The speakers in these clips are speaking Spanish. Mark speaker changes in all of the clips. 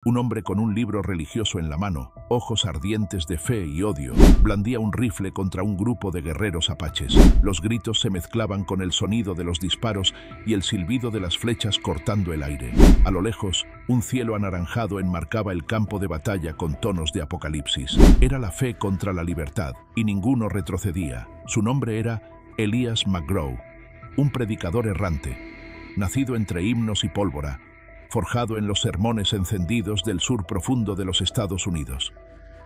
Speaker 1: Un hombre con un libro religioso en la mano, ojos ardientes de fe y odio, blandía un rifle contra un grupo de guerreros apaches. Los gritos se mezclaban con el sonido de los disparos y el silbido de las flechas cortando el aire. A lo lejos, un cielo anaranjado enmarcaba el campo de batalla con tonos de apocalipsis. Era la fe contra la libertad, y ninguno retrocedía. Su nombre era Elias McGraw, un predicador errante, nacido entre himnos y pólvora, forjado en los sermones encendidos del sur profundo de los Estados Unidos.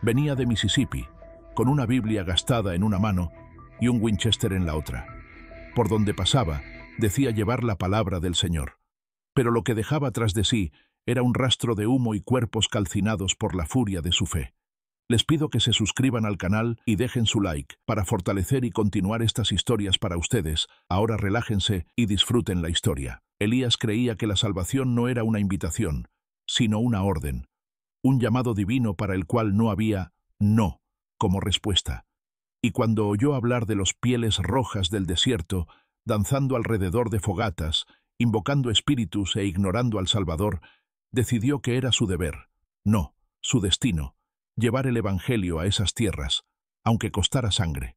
Speaker 1: Venía de Mississippi, con una Biblia gastada en una mano y un Winchester en la otra. Por donde pasaba, decía llevar la palabra del Señor. Pero lo que dejaba tras de sí era un rastro de humo y cuerpos calcinados por la furia de su fe. Les pido que se suscriban al canal y dejen su like para fortalecer y continuar estas historias para ustedes. Ahora relájense y disfruten la historia. Elías creía que la salvación no era una invitación, sino una orden, un llamado divino para el cual no había no como respuesta. Y cuando oyó hablar de los pieles rojas del desierto, danzando alrededor de fogatas, invocando espíritus e ignorando al Salvador, decidió que era su deber, no, su destino, llevar el evangelio a esas tierras, aunque costara sangre.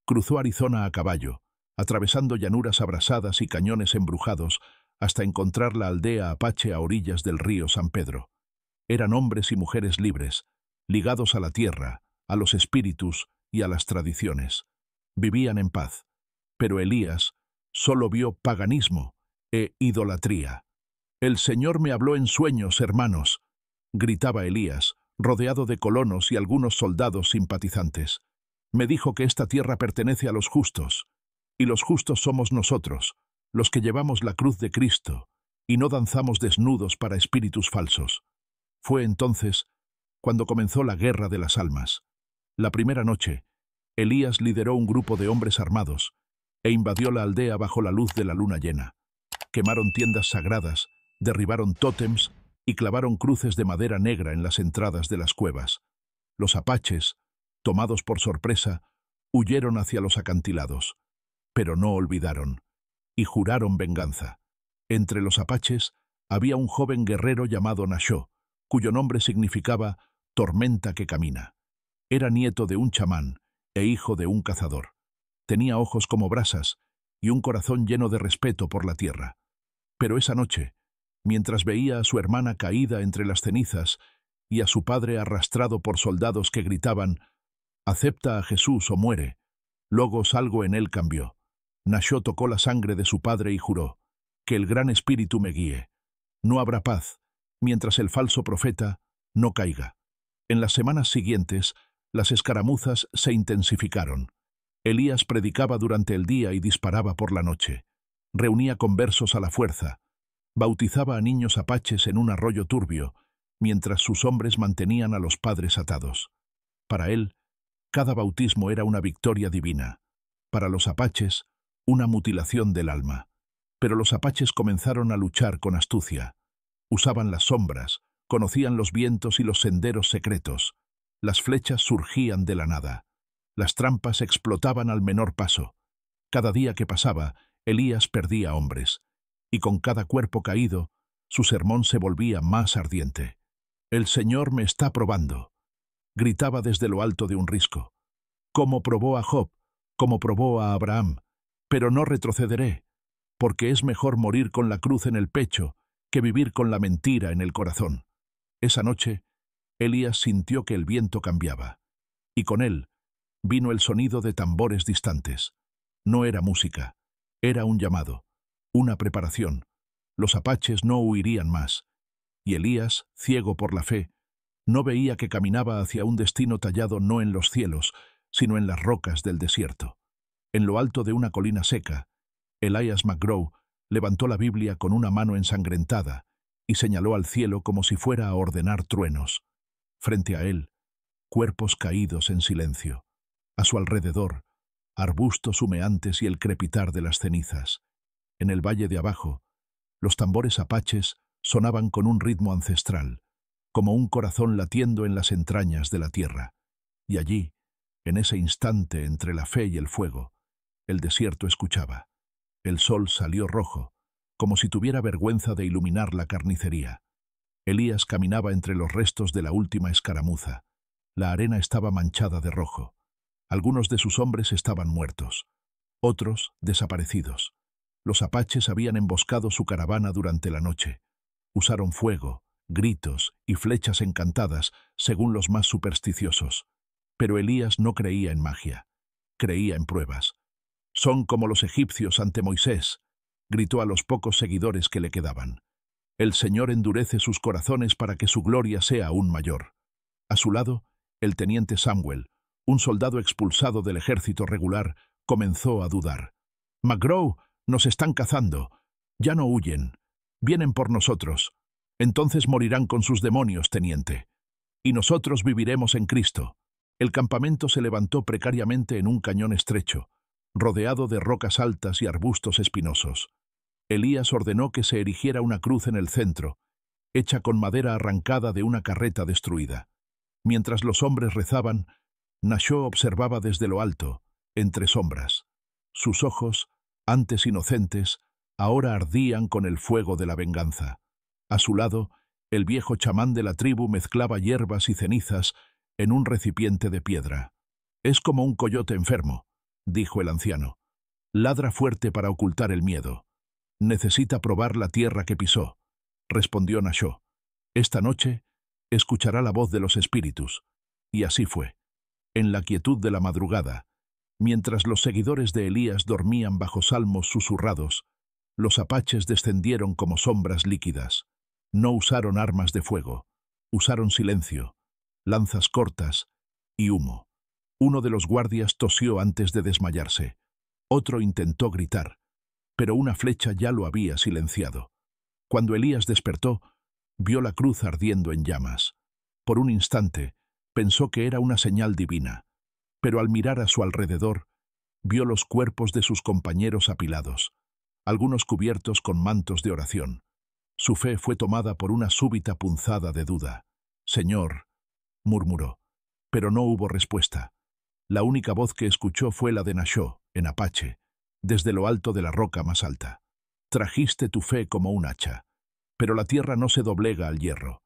Speaker 1: Cruzó Arizona a caballo, atravesando llanuras abrasadas y cañones embrujados, hasta encontrar la aldea apache a orillas del río San Pedro. Eran hombres y mujeres libres, ligados a la tierra, a los espíritus y a las tradiciones. Vivían en paz, pero Elías solo vio paganismo e idolatría. «El Señor me habló en sueños, hermanos», gritaba Elías, rodeado de colonos y algunos soldados simpatizantes. «Me dijo que esta tierra pertenece a los justos, y los justos somos nosotros, los que llevamos la cruz de Cristo, y no danzamos desnudos para espíritus falsos». Fue entonces cuando comenzó la guerra de las almas. La primera noche, Elías lideró un grupo de hombres armados e invadió la aldea bajo la luz de la luna llena. Quemaron tiendas sagradas, derribaron tótems y clavaron cruces de madera negra en las entradas de las cuevas. Los apaches, tomados por sorpresa, huyeron hacia los acantilados, pero no olvidaron y juraron venganza. Entre los apaches había un joven guerrero llamado Nashó, cuyo nombre significaba tormenta que camina. Era nieto de un chamán e hijo de un cazador. Tenía ojos como brasas y un corazón lleno de respeto por la tierra. Pero esa noche, mientras veía a su hermana caída entre las cenizas y a su padre arrastrado por soldados que gritaban «Acepta a Jesús o muere», luego algo en él cambió. Nashó tocó la sangre de su padre y juró «Que el gran espíritu me guíe. No habrá paz, mientras el falso profeta no caiga». En las semanas siguientes, las escaramuzas se intensificaron. Elías predicaba durante el día y disparaba por la noche. Reunía conversos a la fuerza. Bautizaba a niños apaches en un arroyo turbio, mientras sus hombres mantenían a los padres atados. Para él, cada bautismo era una victoria divina. Para los apaches, una mutilación del alma. Pero los apaches comenzaron a luchar con astucia. Usaban las sombras, conocían los vientos y los senderos secretos. Las flechas surgían de la nada. Las trampas explotaban al menor paso. Cada día que pasaba, Elías perdía hombres, y con cada cuerpo caído, su sermón se volvía más ardiente. «El Señor me está probando», gritaba desde lo alto de un risco. «Como probó a Job, como probó a Abraham, pero no retrocederé, porque es mejor morir con la cruz en el pecho que vivir con la mentira en el corazón». Esa noche, Elías sintió que el viento cambiaba, y con él vino el sonido de tambores distantes. No era música, era un llamado, una preparación. Los apaches no huirían más, y Elías, ciego por la fe, no veía que caminaba hacia un destino tallado no en los cielos, sino en las rocas del desierto. En lo alto de una colina seca, Elias McGraw levantó la Biblia con una mano ensangrentada y señaló al cielo como si fuera a ordenar truenos. Frente a él, cuerpos caídos en silencio. A su alrededor, arbustos humeantes y el crepitar de las cenizas. En el valle de abajo, los tambores apaches sonaban con un ritmo ancestral, como un corazón latiendo en las entrañas de la tierra. Y allí, en ese instante entre la fe y el fuego, el desierto escuchaba. El sol salió rojo, como si tuviera vergüenza de iluminar la carnicería. Elías caminaba entre los restos de la última escaramuza. La arena estaba manchada de rojo. Algunos de sus hombres estaban muertos, otros desaparecidos. Los apaches habían emboscado su caravana durante la noche. Usaron fuego, gritos y flechas encantadas, según los más supersticiosos. Pero Elías no creía en magia, creía en pruebas. «Son como los egipcios ante Moisés», gritó a los pocos seguidores que le quedaban. «El Señor endurece sus corazones para que su gloria sea aún mayor». A su lado, el teniente Samuel, un soldado expulsado del ejército regular, comenzó a dudar. «McGraw, nos están cazando. Ya no huyen. Vienen por nosotros. Entonces morirán con sus demonios, teniente. Y nosotros viviremos en Cristo». El campamento se levantó precariamente en un cañón estrecho, rodeado de rocas altas y arbustos espinosos. Elías ordenó que se erigiera una cruz en el centro, hecha con madera arrancada de una carreta destruida. Mientras los hombres rezaban, Nashó observaba desde lo alto, entre sombras. Sus ojos, antes inocentes, ahora ardían con el fuego de la venganza. A su lado, el viejo chamán de la tribu mezclaba hierbas y cenizas en un recipiente de piedra. «Es como un coyote enfermo», dijo el anciano. «Ladra fuerte para ocultar el miedo. Necesita probar la tierra que pisó», respondió Nashó. «Esta noche escuchará la voz de los espíritus». Y así fue. En la quietud de la madrugada, mientras los seguidores de Elías dormían bajo salmos susurrados, los apaches descendieron como sombras líquidas. No usaron armas de fuego, usaron silencio, lanzas cortas y humo. Uno de los guardias tosió antes de desmayarse. Otro intentó gritar, pero una flecha ya lo había silenciado. Cuando Elías despertó, vio la cruz ardiendo en llamas. Por un instante, pensó que era una señal divina, pero al mirar a su alrededor, vio los cuerpos de sus compañeros apilados, algunos cubiertos con mantos de oración. Su fe fue tomada por una súbita punzada de duda. «Señor», murmuró, pero no hubo respuesta. La única voz que escuchó fue la de Nashó, en apache, desde lo alto de la roca más alta. «Trajiste tu fe como un hacha, pero la tierra no se doblega al hierro.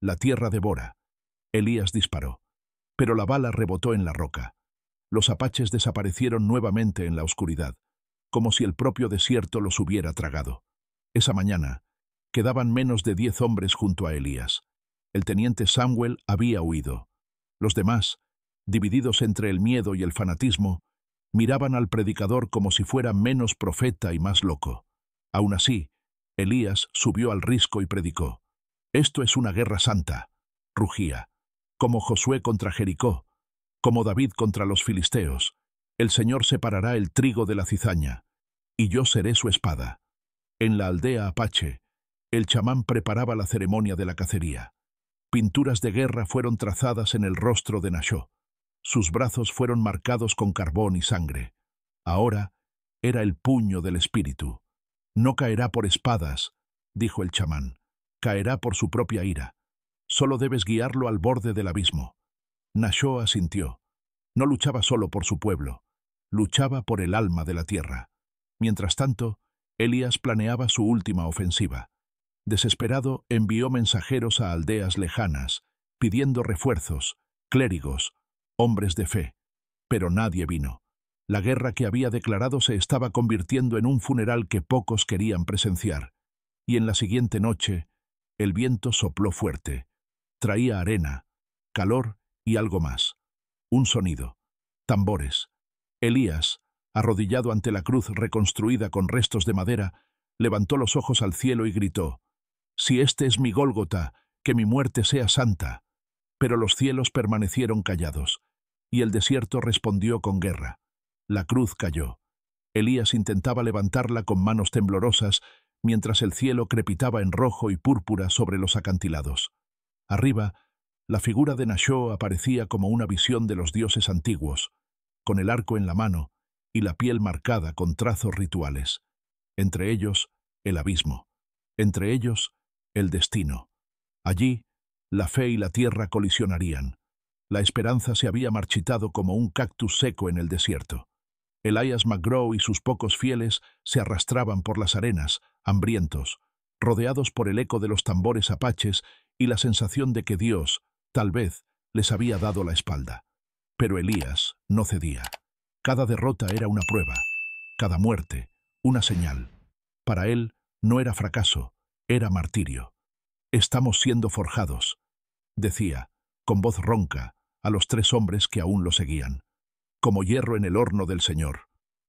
Speaker 1: La tierra devora». Elías disparó, pero la bala rebotó en la roca. Los apaches desaparecieron nuevamente en la oscuridad, como si el propio desierto los hubiera tragado. Esa mañana, quedaban menos de 10 hombres junto a Elías. El teniente Samuel había huido. Los demás, divididos entre el miedo y el fanatismo, miraban al predicador como si fuera menos profeta y más loco. Aún así, Elías subió al risco y predicó. «Esto es una guerra santa», rugía. «Como Josué contra Jericó, como David contra los filisteos. El Señor separará el trigo de la cizaña, y yo seré su espada». En la aldea apache, el chamán preparaba la ceremonia de la cacería. Pinturas de guerra fueron trazadas en el rostro de Nashó. Sus brazos fueron marcados con carbón y sangre. Ahora era el puño del espíritu. «No caerá por espadas», dijo el chamán. «Caerá por su propia ira. Solo debes guiarlo al borde del abismo». Nashó asintió. No luchaba solo por su pueblo, luchaba por el alma de la tierra. Mientras tanto, Elías planeaba su última ofensiva. Desesperado, envió mensajeros a aldeas lejanas, pidiendo refuerzos, clérigos, hombres de fe. Pero nadie vino. La guerra que había declarado se estaba convirtiendo en un funeral que pocos querían presenciar. Y en la siguiente noche, el viento sopló fuerte. Traía arena, calor y algo más. Un sonido. Tambores. Elías, arrodillado ante la cruz reconstruida con restos de madera, levantó los ojos al cielo y gritó: «Si este es mi Gólgota, que mi muerte sea santa». Pero los cielos permanecieron callados, y el desierto respondió con guerra. La cruz cayó. Elías intentaba levantarla con manos temblorosas, mientras el cielo crepitaba en rojo y púrpura sobre los acantilados. Arriba, la figura de Nashó aparecía como una visión de los dioses antiguos, con el arco en la mano y la piel marcada con trazos rituales. Entre ellos, el abismo. Entre ellos, el destino. Allí, la fe y la tierra colisionarían. La esperanza se había marchitado como un cactus seco en el desierto. Elías McGraw y sus pocos fieles se arrastraban por las arenas, hambrientos, rodeados por el eco de los tambores apaches y la sensación de que Dios, tal vez, les había dado la espalda. Pero Elías no cedía. Cada derrota era una prueba, cada muerte, una señal. Para él no era fracaso, era martirio. «Estamos siendo forjados», decía, con voz ronca, a los 3 hombres que aún lo seguían. «Como hierro en el horno del Señor».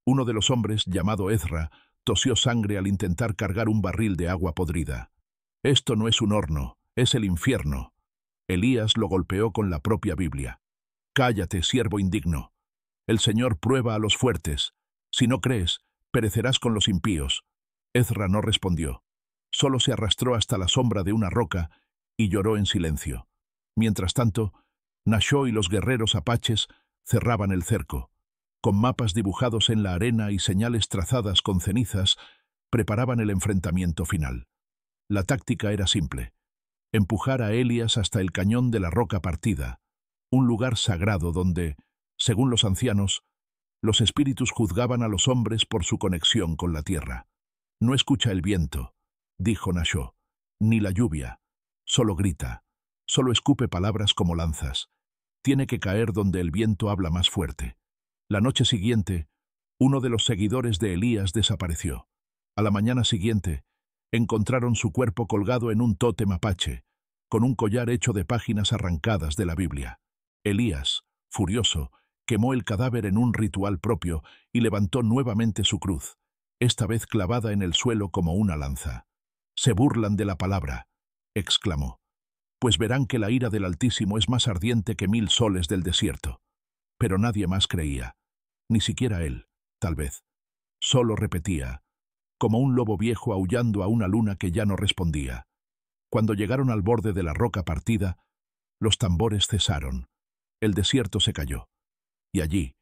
Speaker 1: Uno de los hombres, llamado Ezra, tosió sangre al intentar cargar un barril de agua podrida. «Esto no es un horno, es el infierno». Elías lo golpeó con la propia Biblia. «Cállate, siervo indigno. El Señor prueba a los fuertes. Si no crees, perecerás con los impíos». Ezra no respondió. Solo se arrastró hasta la sombra de una roca y lloró en silencio. Mientras tanto, Nashó y los guerreros apaches cerraban el cerco. Con mapas dibujados en la arena y señales trazadas con cenizas, preparaban el enfrentamiento final. La táctica era simple: empujar a Elías hasta el cañón de la roca partida, un lugar sagrado donde, según los ancianos, los espíritus juzgaban a los hombres por su conexión con la tierra. «No escucha el viento», dijo Nashó, «ni la lluvia. Solo grita, solo escupe palabras como lanzas. Tiene que caer donde el viento habla más fuerte». La noche siguiente, uno de los seguidores de Elías desapareció. A la mañana siguiente, encontraron su cuerpo colgado en un tótem apache, con un collar hecho de páginas arrancadas de la Biblia. Elías, furioso, quemó el cadáver en un ritual propio y levantó nuevamente su cruz, esta vez clavada en el suelo como una lanza. «Se burlan de la palabra», exclamó, «pues verán que la ira del Altísimo es más ardiente que 1000 soles del desierto». Pero nadie más creía, ni siquiera él, tal vez. Solo repetía, como un lobo viejo aullando a una luna que ya no respondía. Cuando llegaron al borde de la roca partida, los tambores cesaron, el desierto se cayó. Y allí,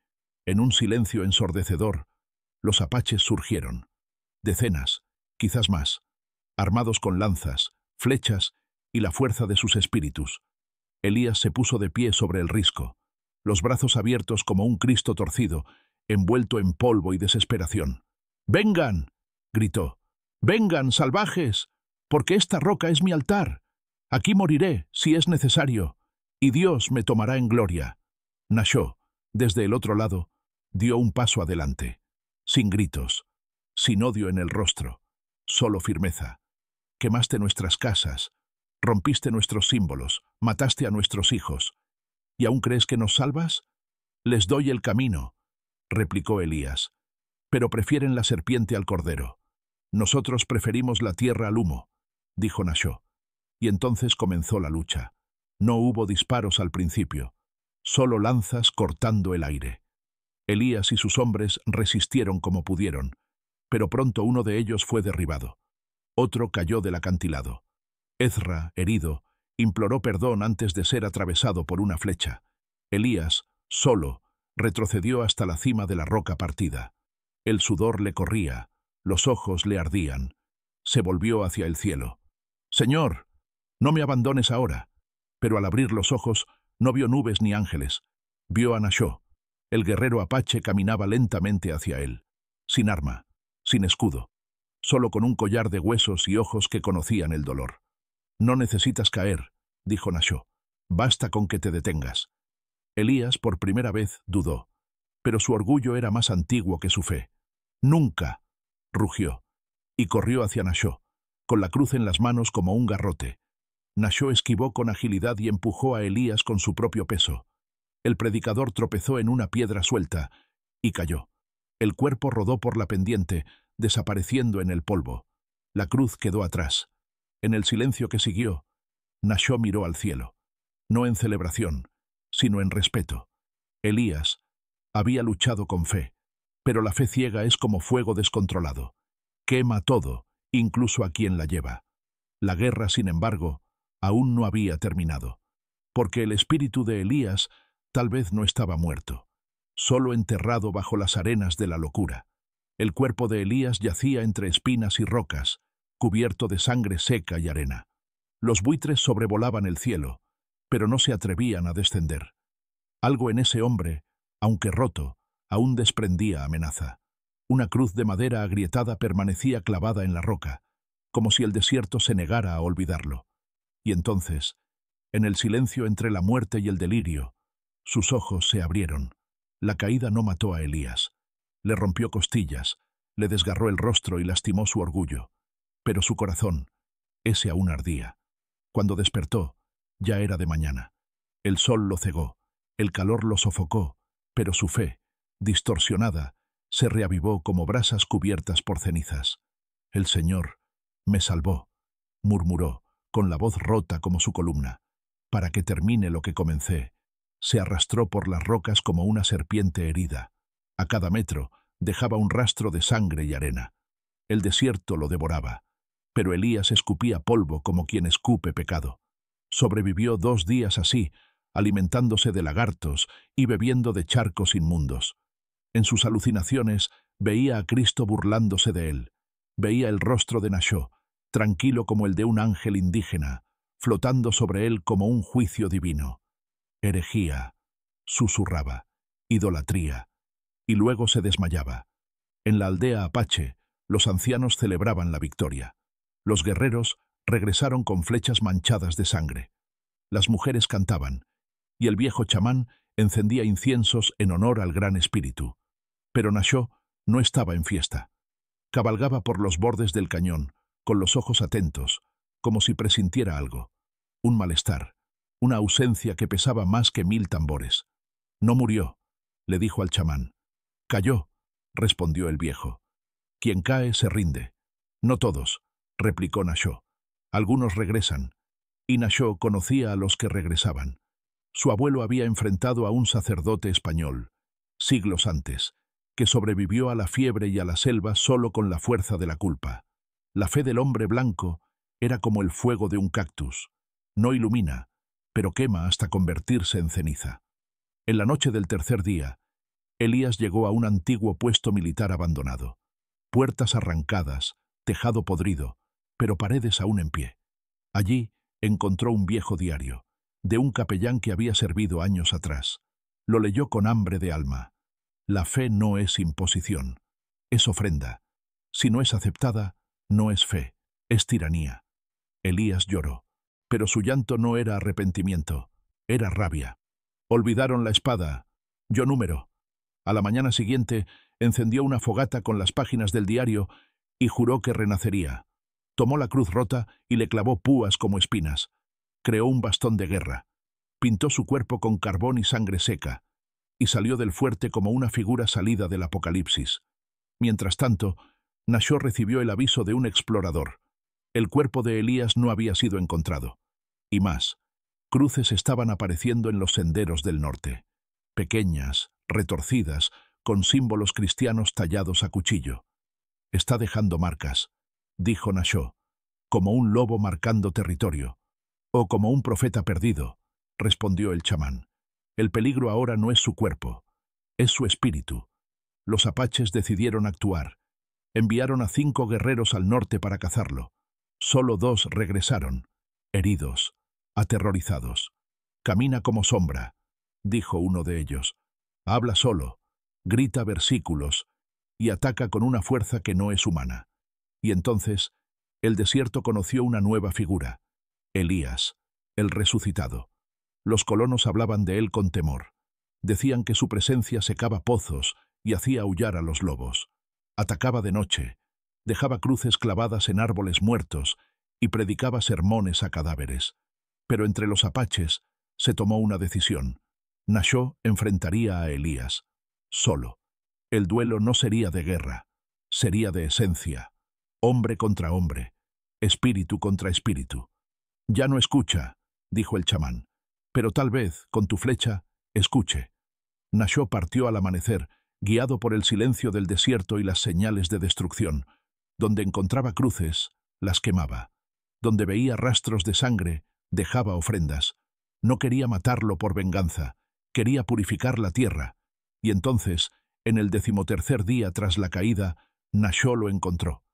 Speaker 1: en un silencio ensordecedor, los apaches surgieron. Decenas, quizás más, armados con lanzas, flechas y la fuerza de sus espíritus. Elías se puso de pie sobre el risco, los brazos abiertos como un Cristo torcido, envuelto en polvo y desesperación. «¡Vengan!», gritó. «¡Vengan, salvajes! Porque esta roca es mi altar. Aquí moriré, si es necesario, y Dios me tomará en gloria». Nashó, desde el otro lado, dio un paso adelante, sin gritos, sin odio en el rostro, solo firmeza. «Quemaste nuestras casas, rompiste nuestros símbolos, mataste a nuestros hijos. ¿Y aún crees que nos salvas? Les doy el camino», replicó Elías. «Pero prefieren la serpiente al cordero. Nosotros preferimos la tierra al humo», dijo Nashó. Y entonces comenzó la lucha. No hubo disparos al principio, solo lanzas cortando el aire. Elías y sus hombres resistieron como pudieron, pero pronto uno de ellos fue derribado. Otro cayó del acantilado. Ezra, herido, imploró perdón antes de ser atravesado por una flecha. Elías, solo, retrocedió hasta la cima de la roca partida. El sudor le corría, los ojos le ardían. Se volvió hacia el cielo. «Señor, no me abandones ahora». Pero al abrir los ojos no vio nubes ni ángeles. Vio a Nashó. El guerrero apache caminaba lentamente hacia él, sin arma, sin escudo, solo con un collar de huesos y ojos que conocían el dolor. «No necesitas caer», dijo Nashó. «Basta con que te detengas». Elías por primera vez dudó, pero su orgullo era más antiguo que su fe. «Nunca», rugió, y corrió hacia Nashó, con la cruz en las manos como un garrote. Nashó esquivó con agilidad y empujó a Elías con su propio peso. El predicador tropezó en una piedra suelta y cayó. El cuerpo rodó por la pendiente, desapareciendo en el polvo. La cruz quedó atrás. En el silencio que siguió, Nashó miró al cielo, no en celebración, sino en respeto. Elías había luchado con fe, pero la fe ciega es como fuego descontrolado. Quema todo, incluso a quien la lleva. La guerra, sin embargo, aún no había terminado, porque el espíritu de Elías tal vez no estaba muerto, solo enterrado bajo las arenas de la locura. El cuerpo de Elías yacía entre espinas y rocas, cubierto de sangre seca y arena. Los buitres sobrevolaban el cielo, pero no se atrevían a descender. Algo en ese hombre, aunque roto, aún desprendía amenaza. Una cruz de madera agrietada permanecía clavada en la roca, como si el desierto se negara a olvidarlo. Y entonces, en el silencio entre la muerte y el delirio, sus ojos se abrieron. La caída no mató a Elías. Le rompió costillas, le desgarró el rostro y lastimó su orgullo. Pero su corazón, ese aún ardía. Cuando despertó, ya era de mañana. El sol lo cegó, el calor lo sofocó, pero su fe, distorsionada, se reavivó como brasas cubiertas por cenizas. «El Señor me salvó», murmuró, con la voz rota como su columna. «Para que termine lo que comencé». Se arrastró por las rocas como una serpiente herida. A cada metro dejaba un rastro de sangre y arena. El desierto lo devoraba, pero Elías escupía polvo como quien escupe pecado. Sobrevivió 2 días así, alimentándose de lagartos y bebiendo de charcos inmundos. En sus alucinaciones veía a Cristo burlándose de él. Veía el rostro de Nashó, tranquilo como el de un ángel indígena, flotando sobre él como un juicio divino. Herejía, susurraba, idolatría, y luego se desmayaba. En la aldea apache, los ancianos celebraban la victoria. Los guerreros regresaron con flechas manchadas de sangre. Las mujeres cantaban, y el viejo chamán encendía inciensos en honor al gran espíritu. Pero Nashó no estaba en fiesta. Cabalgaba por los bordes del cañón, con los ojos atentos, como si presintiera algo. Un malestar, una ausencia que pesaba más que 1000 tambores. «No murió», le dijo al chamán. «Cayó», respondió el viejo. «Quien cae se rinde». «No todos», replicó Nashó. «Algunos regresan». Y Nashó conocía a los que regresaban. Su abuelo había enfrentado a un sacerdote español, siglos antes, que sobrevivió a la fiebre y a la selva solo con la fuerza de la culpa. La fe del hombre blanco era como el fuego de un cactus. No ilumina, pero quema hasta convertirse en ceniza. En la noche del tercer día, Elías llegó a un antiguo puesto militar abandonado. Puertas arrancadas, tejado podrido, pero paredes aún en pie. Allí encontró un viejo diario, de un capellán que había servido años atrás. Lo leyó con hambre de alma. La fe no es imposición, es ofrenda. Si no es aceptada, no es fe, es tiranía. Elías lloró, pero su llanto no era arrepentimiento, era rabia. Olvidaron la espada, yo número. A la mañana siguiente encendió una fogata con las páginas del diario y juró que renacería. Tomó la cruz rota y le clavó púas como espinas. Creó un bastón de guerra. Pintó su cuerpo con carbón y sangre seca, y salió del fuerte como una figura salida del Apocalipsis. Mientras tanto, Nashó recibió el aviso de un explorador. El cuerpo de Elías no había sido encontrado. Y más, cruces estaban apareciendo en los senderos del norte. Pequeñas, retorcidas, con símbolos cristianos tallados a cuchillo. «Está dejando marcas», dijo Nashó, «como un lobo marcando territorio». «O como un profeta perdido», respondió el chamán. «El peligro ahora no es su cuerpo, es su espíritu». Los apaches decidieron actuar. Enviaron a 5 guerreros al norte para cazarlo. Solo 2 regresaron, heridos, aterrorizados. «Camina como sombra», dijo uno de ellos. «Habla solo, grita versículos y ataca con una fuerza que no es humana». Y entonces el desierto conoció una nueva figura, Elías, el resucitado. Los colonos hablaban de él con temor. Decían que su presencia secaba pozos y hacía aullar a los lobos. Atacaba de noche, dejaba cruces clavadas en árboles muertos y predicaba sermones a cadáveres. Pero entre los apaches se tomó una decisión. Nashó enfrentaría a Elías, solo. El duelo no sería de guerra, sería de esencia. Hombre contra hombre, espíritu contra espíritu. «Ya no escucha», dijo el chamán, «pero tal vez, con tu flecha, escuche». Nashó partió al amanecer, guiado por el silencio del desierto y las señales de destrucción. Donde encontraba cruces, las quemaba. Donde veía rastros de sangre, dejaba ofrendas. No quería matarlo por venganza, quería purificar la tierra. Y entonces, en el 13º día tras la caída, Nashó lo encontró.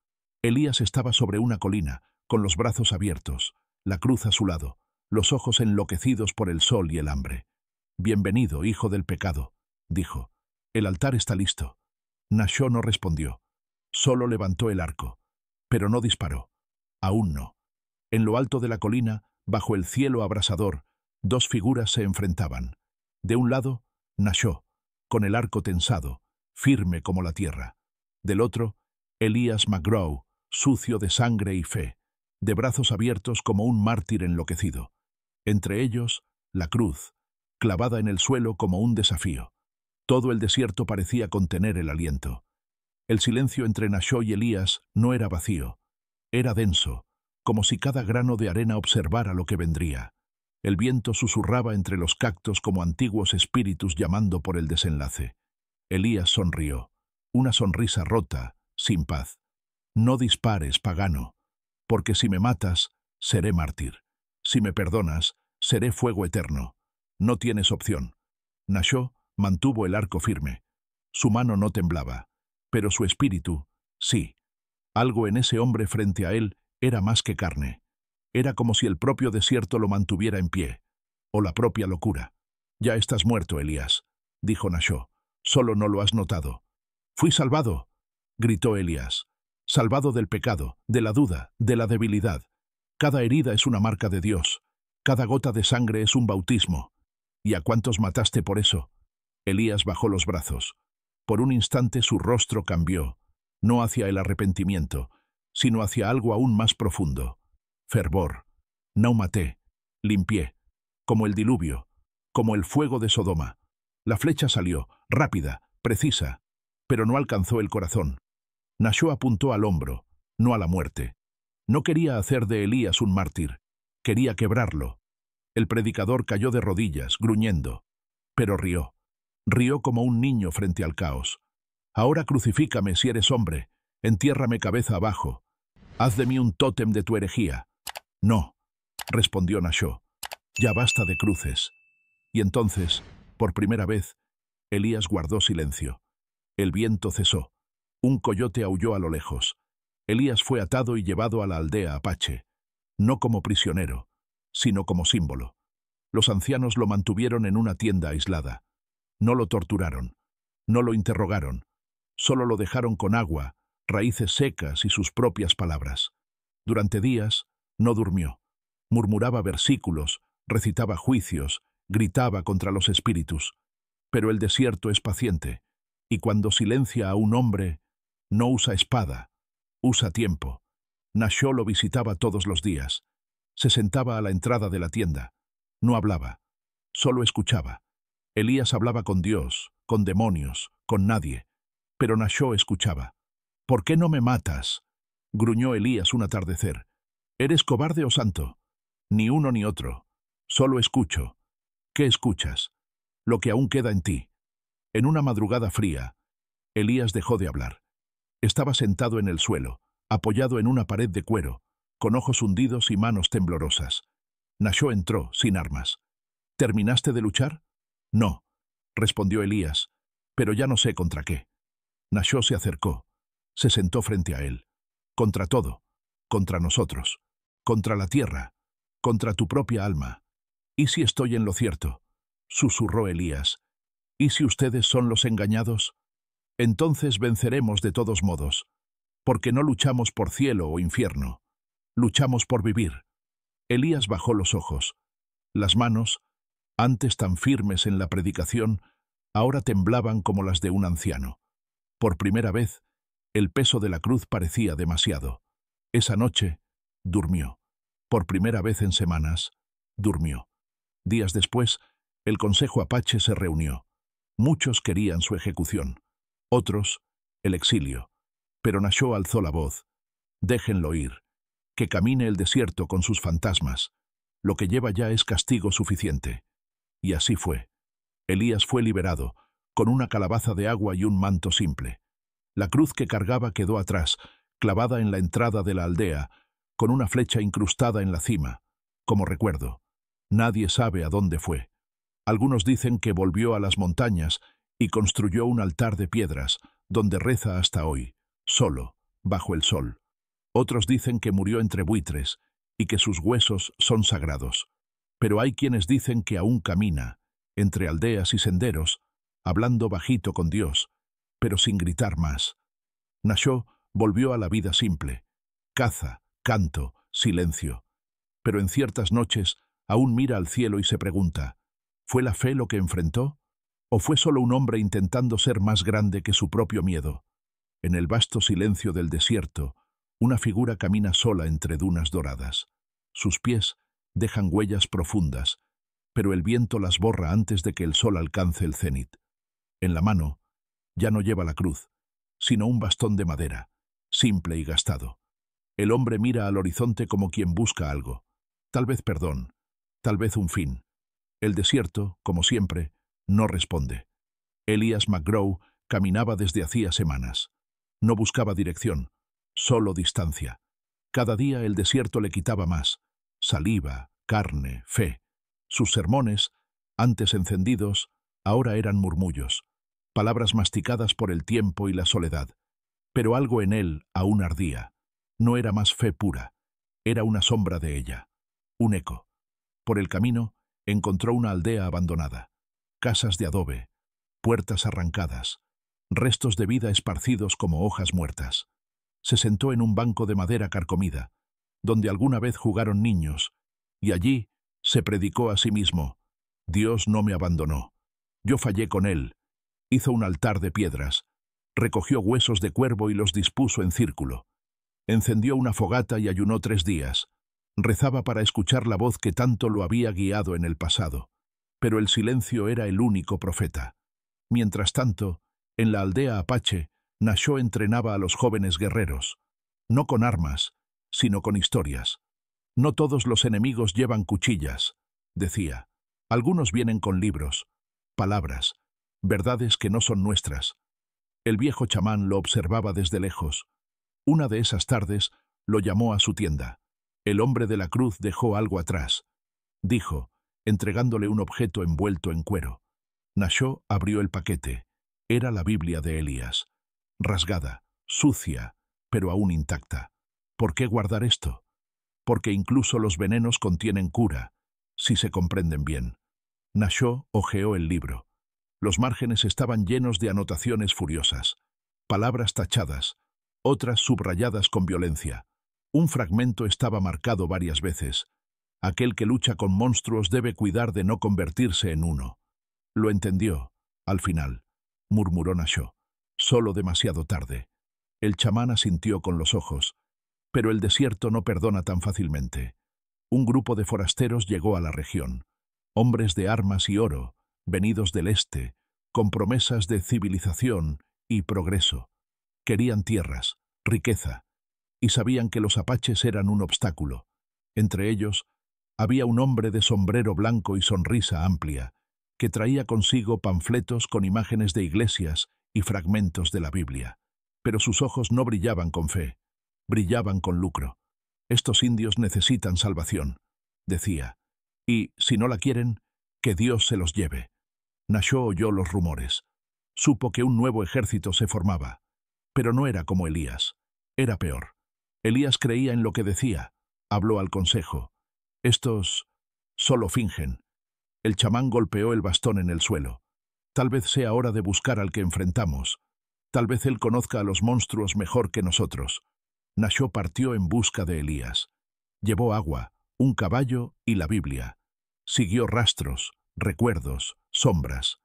Speaker 1: Elías estaba sobre una colina, con los brazos abiertos, la cruz a su lado, los ojos enloquecidos por el sol y el hambre. «Bienvenido, hijo del pecado», dijo. «El altar está listo». Nashó no respondió. Solo levantó el arco, pero no disparó. Aún no. En lo alto de la colina Bajo el cielo abrasador, dos figuras se enfrentaban. De un lado, Nashó, con el arco tensado, firme como la tierra. Del otro, Elías McGraw, sucio de sangre y fe, de brazos abiertos como un mártir enloquecido. Entre ellos, la cruz, clavada en el suelo como un desafío. Todo el desierto parecía contener el aliento. El silencio entre Nashó y Elías no era vacío, era denso, como si cada grano de arena observara lo que vendría. El viento susurraba entre los cactos como antiguos espíritus llamando por el desenlace. Elías sonrió, una sonrisa rota, sin paz. No dispares, pagano, porque si me matas, seré mártir. Si me perdonas, seré fuego eterno. No tienes opción. Nashó mantuvo el arco firme. Su mano no temblaba, pero su espíritu, sí. Algo en ese hombre frente a él era más que carne. Era como si el propio desierto lo mantuviera en pie, o la propia locura. «Ya estás muerto, Elías», dijo Nashó. «Solo no lo has notado». «Fui salvado», gritó Elías. «Salvado del pecado, de la duda, de la debilidad. Cada herida es una marca de Dios. Cada gota de sangre es un bautismo. ¿Y a cuántos mataste por eso?» Elías bajó los brazos. Por un instante su rostro cambió, no hacia el arrepentimiento, sino hacia algo aún más profundo. Fervor. No maté, limpié, como el diluvio, como el fuego de Sodoma. La flecha salió, rápida, precisa, pero no alcanzó el corazón. Nashó apuntó al hombro, no a la muerte. No quería hacer de Elías un mártir, quería quebrarlo. El predicador cayó de rodillas, gruñendo, pero rió. Rió como un niño frente al caos. «Ahora crucifícame si eres hombre, entiérrame cabeza abajo. Haz de mí un tótem de tu herejía». «No», respondió Nashó, «ya basta de cruces». Y entonces, por primera vez, Elías guardó silencio. El viento cesó. Un coyote aulló a lo lejos. Elías fue atado y llevado a la aldea apache, no como prisionero, sino como símbolo. Los ancianos lo mantuvieron en una tienda aislada. No lo torturaron, no lo interrogaron, solo lo dejaron con agua, raíces secas y sus propias palabras. Durante días no durmió. Murmuraba versículos, recitaba juicios, gritaba contra los espíritus. Pero el desierto es paciente, y cuando silencia a un hombre, no usa espada, usa tiempo. Nashó lo visitaba todos los días. Se sentaba a la entrada de la tienda. No hablaba, solo escuchaba. Elías hablaba con Dios, con demonios, con nadie. Pero Nashó escuchaba. «¿Por qué no me matas?», gruñó Elías un atardecer. «¿Eres cobarde o santo?» «Ni uno ni otro. Solo escucho». «¿Qué escuchas?» «Lo que aún queda en ti». En una madrugada fría, Elías dejó de hablar. Estaba sentado en el suelo, apoyado en una pared de cuero, con ojos hundidos y manos temblorosas. Nashó entró, sin armas. «¿Terminaste de luchar?» «No», respondió Elías, «pero ya no sé contra qué». Nashó se acercó, se sentó frente a él. «Contra todo, contra nosotros, contra la tierra, contra tu propia alma. ¿Y si estoy en lo cierto?», susurró Elías. «¿Y si ustedes son los engañados? Entonces venceremos de todos modos, porque no luchamos por cielo o infierno, luchamos por vivir». Elías bajó los ojos. Las manos, antes tan firmes en la predicación, ahora temblaban como las de un anciano. Por primera vez, el peso de la cruz parecía demasiado. Esa noche, durmió. Por primera vez en semanas, durmió. Días después, el Consejo Apache se reunió. Muchos querían su ejecución. Otros, el exilio. Pero Nashó alzó la voz. «Déjenlo ir. Que camine el desierto con sus fantasmas. Lo que lleva ya es castigo suficiente». Y así fue. Elías fue liberado, con una calabaza de agua y un manto simple. La cruz que cargaba quedó atrás, clavada en la entrada de la aldea, con una flecha incrustada en la cima, como recuerdo. Nadie sabe a dónde fue. Algunos dicen que volvió a las montañas y construyó un altar de piedras, donde reza hasta hoy, solo, bajo el sol. Otros dicen que murió entre buitres y que sus huesos son sagrados. Pero hay quienes dicen que aún camina, entre aldeas y senderos, hablando bajito con Dios, pero sin gritar más. Nashó volvió a la vida simple. Caza, canto, silencio. pero en ciertas noches aún mira al cielo y se pregunta, ¿fue la fe lo que enfrentó? ¿O fue solo un hombre intentando ser más grande que su propio miedo? En el vasto silencio del desierto, una figura camina sola entre dunas doradas. Sus pies dejan huellas profundas, pero el viento las borra antes de que el sol alcance el cenit. En la mano ya no lleva la cruz, sino un bastón de madera, simple y gastado. El hombre mira al horizonte como quien busca algo, tal vez perdón, tal vez un fin. El desierto, como siempre, no responde. Elias McGraw caminaba desde hacía semanas. No buscaba dirección, solo distancia. Cada día el desierto le quitaba más: saliva, carne, fe. Sus sermones, antes encendidos, ahora eran murmullos, palabras masticadas por el tiempo y la soledad. Pero algo en él aún ardía. No era más fe pura, era una sombra de ella, un eco. Por el camino encontró una aldea abandonada, casas de adobe, puertas arrancadas, restos de vida esparcidos como hojas muertas. Se sentó en un banco de madera carcomida, donde alguna vez jugaron niños, y allí se predicó a sí mismo: Dios no me abandonó, yo fallé con él. Hizo un altar de piedras, recogió huesos de cuervo y los dispuso en círculo. Encendió una fogata y ayunó 3 días. Rezaba para escuchar la voz que tanto lo había guiado en el pasado. Pero el silencio era el único profeta. Mientras tanto, en la aldea apache, Nashó entrenaba a los jóvenes guerreros, no con armas, sino con historias. No todos los enemigos llevan cuchillas, decía. Algunos vienen con libros, palabras, verdades que no son nuestras. El viejo chamán lo observaba desde lejos. Una de esas tardes lo llamó a su tienda. El hombre de la cruz dejó algo atrás, dijo, entregándole un objeto envuelto en cuero. Nashó abrió el paquete. Era la Biblia de Elías, rasgada, sucia, pero aún intacta. ¿Por qué guardar esto? Porque incluso los venenos contienen cura, si se comprenden bien. Nashó hojeó el libro. Los márgenes estaban llenos de anotaciones furiosas, palabras tachadas, otras subrayadas con violencia. Un fragmento estaba marcado varias veces. Aquel que lucha con monstruos debe cuidar de no convertirse en uno. Lo entendió, al final, murmuró Nashó. Solo demasiado tarde. El chamán asintió con los ojos, pero el desierto no perdona tan fácilmente. Un grupo de forasteros llegó a la región, hombres de armas y oro, venidos del este, con promesas de civilización y progreso. Querían tierras, riqueza, y sabían que los apaches eran un obstáculo. Entre ellos, había un hombre de sombrero blanco y sonrisa amplia, que traía consigo panfletos con imágenes de iglesias y fragmentos de la Biblia. Pero sus ojos no brillaban con fe, brillaban con lucro. Estos indios necesitan salvación, decía, y, si no la quieren, que Dios se los lleve. Nashó oyó los rumores. Supo que un nuevo ejército se formaba. Pero no era como Elías. Era peor. Elías creía en lo que decía. Habló al consejo. Estos solo fingen. El chamán golpeó el bastón en el suelo. Tal vez sea hora de buscar al que enfrentamos. Tal vez él conozca a los monstruos mejor que nosotros. Nashó partió en busca de Elías. Llevó agua, un caballo y la Biblia. Siguió rastros, recuerdos, sombras.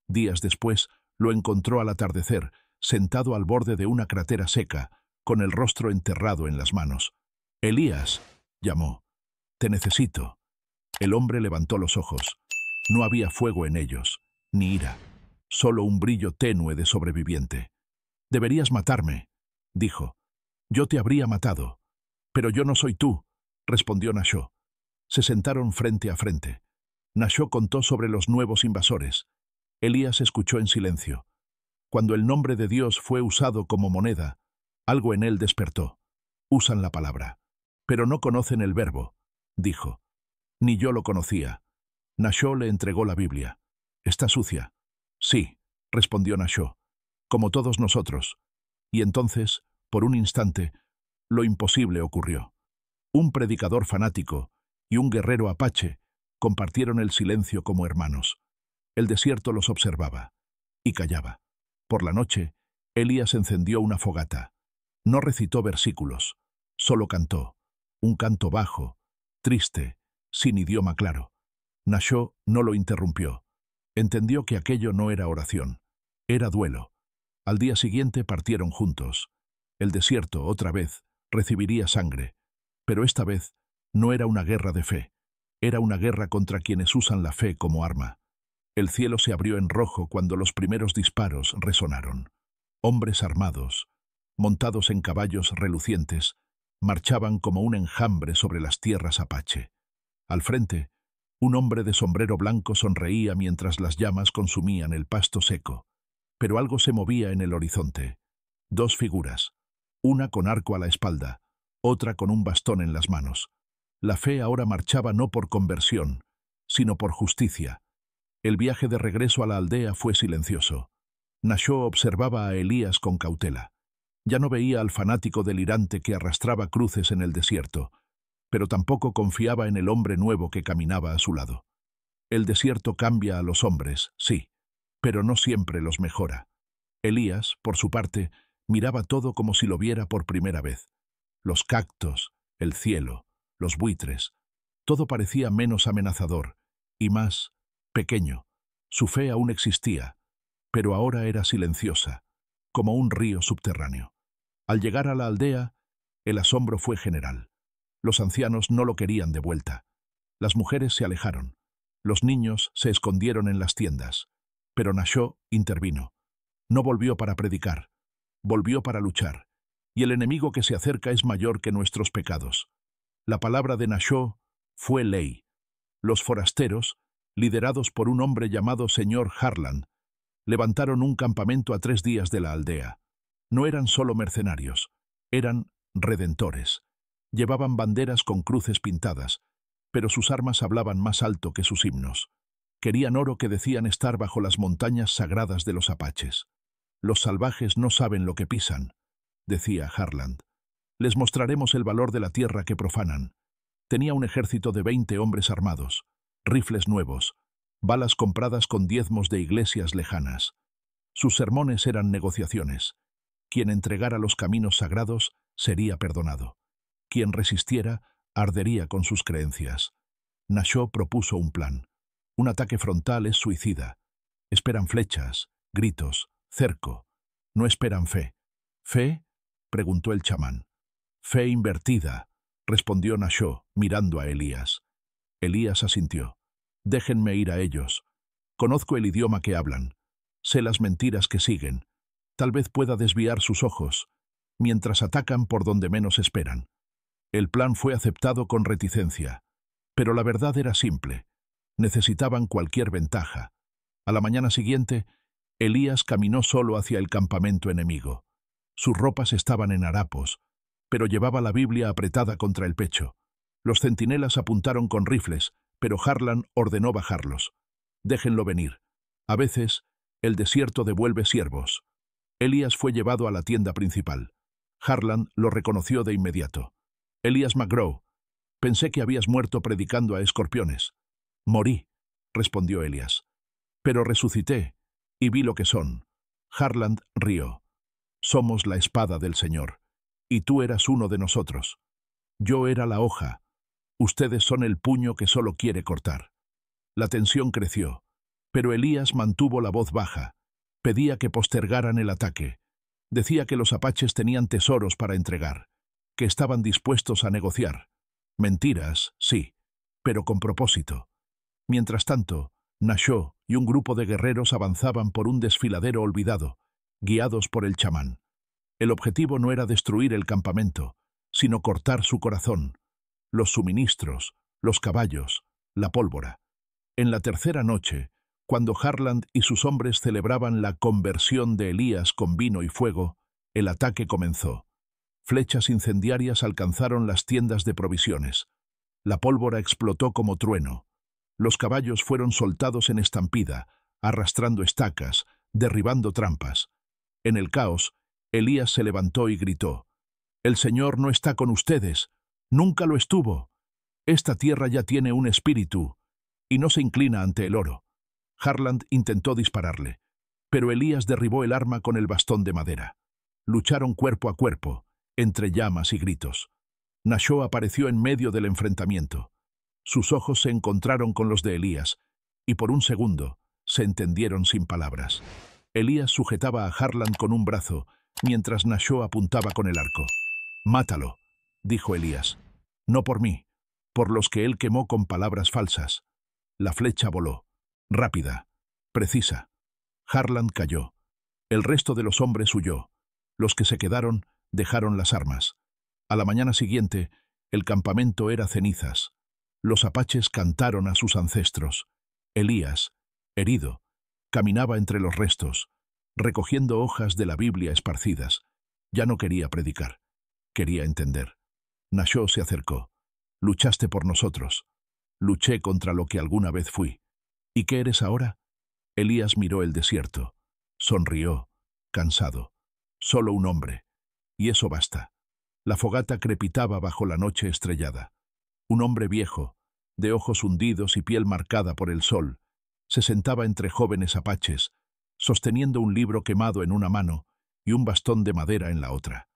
Speaker 1: Días después lo encontró al atardecer, sentado al borde de una cratera seca, con el rostro enterrado en las manos. «Elías», llamó, «te necesito». El hombre levantó los ojos. No había fuego en ellos, ni ira, solo un brillo tenue de sobreviviente. «Deberías matarme», dijo. «Yo te habría matado». «Pero yo no soy tú», respondió Nashó. Se sentaron frente a frente. Nashó contó sobre los nuevos invasores. Elías escuchó en silencio. Cuando el nombre de Dios fue usado como moneda, algo en él despertó. Usan la palabra, pero no conocen el verbo, dijo. Ni yo lo conocía. Nashó le entregó la Biblia. ¿Está sucia? Sí, respondió Nashó, como todos nosotros. Y entonces, por un instante, lo imposible ocurrió. Un predicador fanático y un guerrero apache compartieron el silencio como hermanos. El desierto los observaba y callaba. Por la noche, Elías encendió una fogata. No recitó versículos, solo cantó, un canto bajo, triste, sin idioma claro. Nashó no lo interrumpió. Entendió que aquello no era oración, era duelo. Al día siguiente partieron juntos. El desierto, otra vez, recibiría sangre, pero esta vez no era una guerra de fe, era una guerra contra quienes usan la fe como arma. El cielo se abrió en rojo cuando los primeros disparos resonaron. Hombres armados, montados en caballos relucientes, marchaban como un enjambre sobre las tierras apache. Al frente, un hombre de sombrero blanco sonreía mientras las llamas consumían el pasto seco, pero algo se movía en el horizonte. Dos figuras, una con arco a la espalda, otra con un bastón en las manos. La fe ahora marchaba no por conversión, sino por justicia. El viaje de regreso a la aldea fue silencioso. Nashó observaba a Elías con cautela. Ya no veía al fanático delirante que arrastraba cruces en el desierto, pero tampoco confiaba en el hombre nuevo que caminaba a su lado. El desierto cambia a los hombres, sí, pero no siempre los mejora. Elías, por su parte, miraba todo como si lo viera por primera vez. Los cactos, el cielo, los buitres, todo parecía menos amenazador y más pequeño. Su fe aún existía, pero ahora era silenciosa, como un río subterráneo. Al llegar a la aldea, el asombro fue general. Los ancianos no lo querían de vuelta. Las mujeres se alejaron. Los niños se escondieron en las tiendas. Pero Nashó intervino. No volvió para predicar, volvió para luchar. Y el enemigo que se acerca es mayor que nuestros pecados. La palabra de Nashó fue ley. Los forasteros, liderados por un hombre llamado señor Harlan, levantaron un campamento a 3 días de la aldea. No eran solo mercenarios, eran redentores. Llevaban banderas con cruces pintadas, pero sus armas hablaban más alto que sus himnos. Querían oro que decían estar bajo las montañas sagradas de los apaches. Los salvajes no saben lo que pisan, decía Harlan. Les mostraremos el valor de la tierra que profanan. Tenía un ejército de 20 hombres armados, rifles nuevos, balas compradas con diezmos de iglesias lejanas. Sus sermones eran negociaciones. Quien entregara los caminos sagrados sería perdonado. Quien resistiera ardería con sus creencias. Nashó propuso un plan. Un ataque frontal es suicida. Esperan flechas, gritos, cerco. No esperan fe. ¿Fe?, preguntó el chamán. Fe invertida, respondió Nashó, mirando a Elías. Elías asintió. Déjenme ir a ellos. Conozco el idioma que hablan. Sé las mentiras que siguen. Tal vez pueda desviar sus ojos, mientras atacan por donde menos esperan. El plan fue aceptado con reticencia, pero la verdad era simple. Necesitaban cualquier ventaja. A la mañana siguiente, Elías caminó solo hacia el campamento enemigo. Sus ropas estaban en harapos, pero llevaba la Biblia apretada contra el pecho. Los centinelas apuntaron con rifles, pero Harlan ordenó bajarlos. Déjenlo venir. A veces, el desierto devuelve siervos. Elías fue llevado a la tienda principal. Harlan lo reconoció de inmediato. Elías McGraw, pensé que habías muerto predicando a escorpiones. Morí, respondió Elías. Pero resucité, y vi lo que son. Harlan rió. Somos la espada del Señor, y tú eras uno de nosotros. Yo era la hoja. Ustedes son el puño que solo quiere cortar. La tensión creció, pero Elías mantuvo la voz baja. Pedía que postergaran el ataque. Decía que los apaches tenían tesoros para entregar, que estaban dispuestos a negociar. Mentiras, sí, pero con propósito. Mientras tanto, Nashó y un grupo de guerreros avanzaban por un desfiladero olvidado, guiados por el chamán. El objetivo no era destruir el campamento, sino cortar su corazón, los suministros, los caballos, la pólvora. En la tercera noche, cuando Harlan y sus hombres celebraban la conversión de Elías con vino y fuego, el ataque comenzó. Flechas incendiarias alcanzaron las tiendas de provisiones. La pólvora explotó como trueno. Los caballos fueron soltados en estampida, arrastrando estacas, derribando trampas. En el caos, Elías se levantó y gritó: «El Señor no está con ustedes, nunca lo estuvo. Esta tierra ya tiene un espíritu, y no se inclina ante el oro». Harlan intentó dispararle, pero Elías derribó el arma con el bastón de madera. Lucharon cuerpo a cuerpo, entre llamas y gritos. Nashó apareció en medio del enfrentamiento. Sus ojos se encontraron con los de Elías, y por un segundo se entendieron sin palabras. Elías sujetaba a Harlan con un brazo, mientras Nashó apuntaba con el arco. «Mátalo», dijo Elías. «No por mí, por los que él quemó con palabras falsas». La flecha voló, rápida, precisa. Harlan cayó. El resto de los hombres huyó. Los que se quedaron dejaron las armas. A la mañana siguiente, el campamento era cenizas. Los apaches cantaron a sus ancestros. Elías, herido, caminaba entre los restos, recogiendo hojas de la Biblia esparcidas. Ya no quería predicar, quería entender. Nashó se acercó. «Luchaste por nosotros. Luché contra lo que alguna vez fui. ¿Y qué eres ahora?» Elías miró el desierto. Sonrió, cansado. «Solo un hombre. Y eso basta». La fogata crepitaba bajo la noche estrellada. Un hombre viejo, de ojos hundidos y piel marcada por el sol, se sentaba entre jóvenes apaches, sosteniendo un libro quemado en una mano y un bastón de madera en la otra.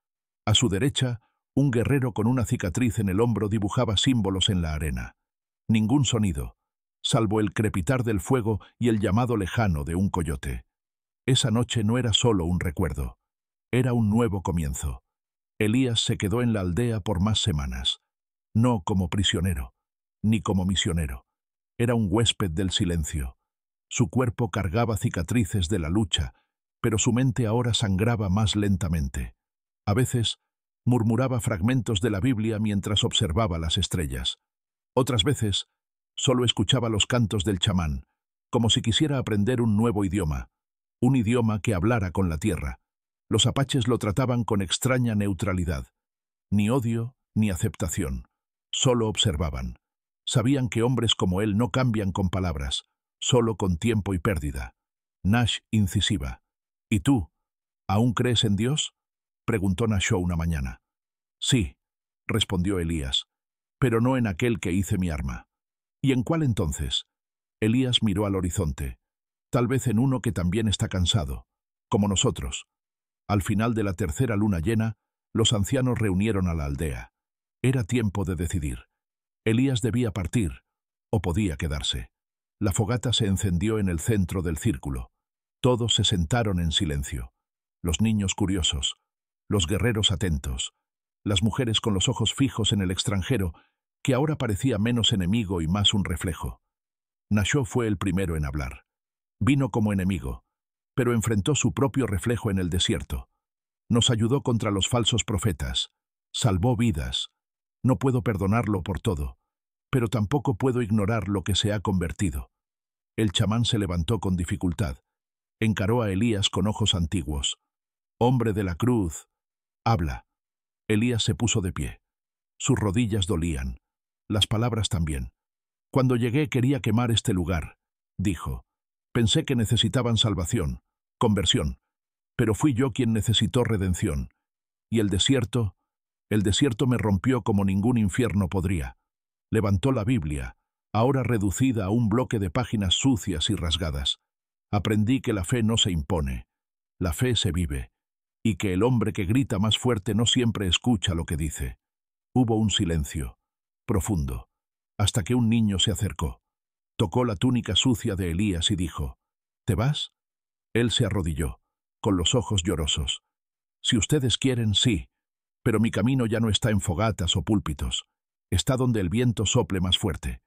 Speaker 1: A su derecha, un guerrero con una cicatriz en el hombro dibujaba símbolos en la arena. Ningún sonido, salvo el crepitar del fuego y el llamado lejano de un coyote. Esa noche no era solo un recuerdo, era un nuevo comienzo. Elías se quedó en la aldea por más semanas, no como prisionero, ni como misionero. Era un huésped del silencio. Su cuerpo cargaba cicatrices de la lucha, pero su mente ahora sangraba más lentamente. A veces, murmuraba fragmentos de la Biblia mientras observaba las estrellas. Otras veces, solo escuchaba los cantos del chamán, como si quisiera aprender un nuevo idioma, un idioma que hablara con la tierra. Los apaches lo trataban con extraña neutralidad. Ni odio, ni aceptación. Solo observaban. Sabían que hombres como él no cambian con palabras, solo con tiempo y pérdida. Nash incisiva. «¿Y tú? ¿Aún crees en Dios?», preguntó Nashó una mañana. «Sí», respondió Elías, «pero no en aquel que hice mi arma». «¿Y en cuál entonces?». Elías miró al horizonte. «Tal vez en uno que también está cansado, como nosotros». Al final de la tercera luna llena, los ancianos reunieron a la aldea. Era tiempo de decidir. Elías debía partir, o podía quedarse. La fogata se encendió en el centro del círculo. Todos se sentaron en silencio. Los niños curiosos, los guerreros atentos, las mujeres con los ojos fijos en el extranjero, que ahora parecía menos enemigo y más un reflejo. Nashó fue el primero en hablar. Vino como enemigo, pero enfrentó su propio reflejo en el desierto. Nos ayudó contra los falsos profetas, salvó vidas. No puedo perdonarlo por todo, pero tampoco puedo ignorar lo que se ha convertido. El chamán se levantó con dificultad. Encaró a Elías con ojos antiguos. «Hombre de la cruz, habla». Elías se puso de pie. Sus rodillas dolían. Las palabras también. «Cuando llegué quería quemar este lugar», dijo. «Pensé que necesitaban salvación, conversión, pero fui yo quien necesitó redención. Y el desierto me rompió como ningún infierno podría». Levantó la Biblia, ahora reducida a un bloque de páginas sucias y rasgadas. «Aprendí que la fe no se impone, la fe se vive, y que el hombre que grita más fuerte no siempre escucha lo que dice». Hubo un silencio, profundo, hasta que un niño se acercó. Tocó la túnica sucia de Elías y dijo: «¿Te vas?». Él se arrodilló, con los ojos llorosos. «Si ustedes quieren, sí, pero mi camino ya no está en fogatas o púlpitos. Está donde el viento sople más fuerte,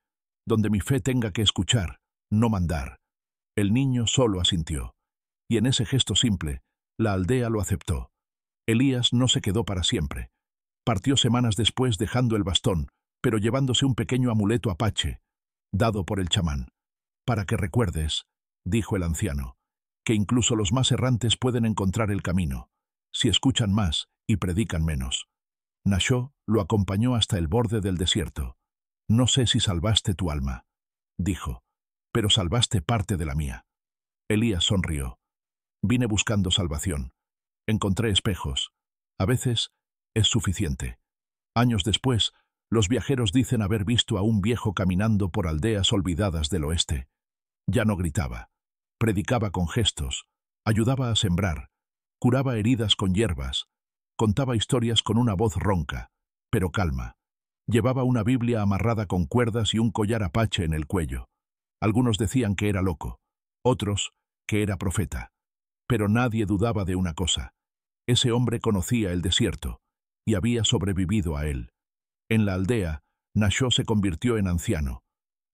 Speaker 1: donde mi fe tenga que escuchar, no mandar». El niño solo asintió, y en ese gesto simple, la aldea lo aceptó. Elías no se quedó para siempre. Partió semanas después dejando el bastón, pero llevándose un pequeño amuleto apache, dado por el chamán. «Para que recuerdes», dijo el anciano, «que incluso los más errantes pueden encontrar el camino, si escuchan más y predican menos». Nashó lo acompañó hasta el borde del desierto. «No sé si salvaste tu alma», dijo, «pero salvaste parte de la mía». Elías sonrió. «Vine buscando salvación. Encontré espejos. A veces es suficiente». Años después, los viajeros dicen haber visto a un viejo caminando por aldeas olvidadas del oeste. Ya no gritaba. Predicaba con gestos. Ayudaba a sembrar. Curaba heridas con hierbas. Contaba historias con una voz ronca. Pero calma. Llevaba una Biblia amarrada con cuerdas y un collar apache en el cuello. Algunos decían que era loco, otros que era profeta. Pero nadie dudaba de una cosa. Ese hombre conocía el desierto y había sobrevivido a él. En la aldea, Nashó se convirtió en anciano.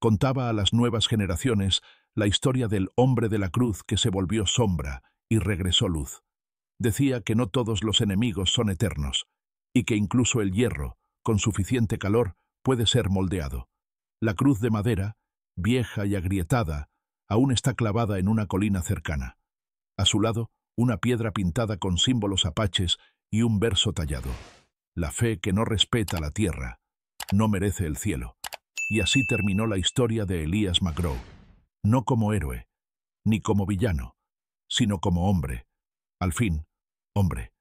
Speaker 1: Contaba a las nuevas generaciones la historia del hombre de la cruz que se volvió sombra y regresó luz. Decía que no todos los enemigos son eternos y que incluso el hierro, con suficiente calor, puede ser moldeado. La cruz de madera, vieja y agrietada, aún está clavada en una colina cercana. A su lado, una piedra pintada con símbolos apaches y un verso tallado. La fe que no respeta la tierra, no merece el cielo. Y así terminó la historia de Elías McGraw. No como héroe, ni como villano, sino como hombre. Al fin, hombre.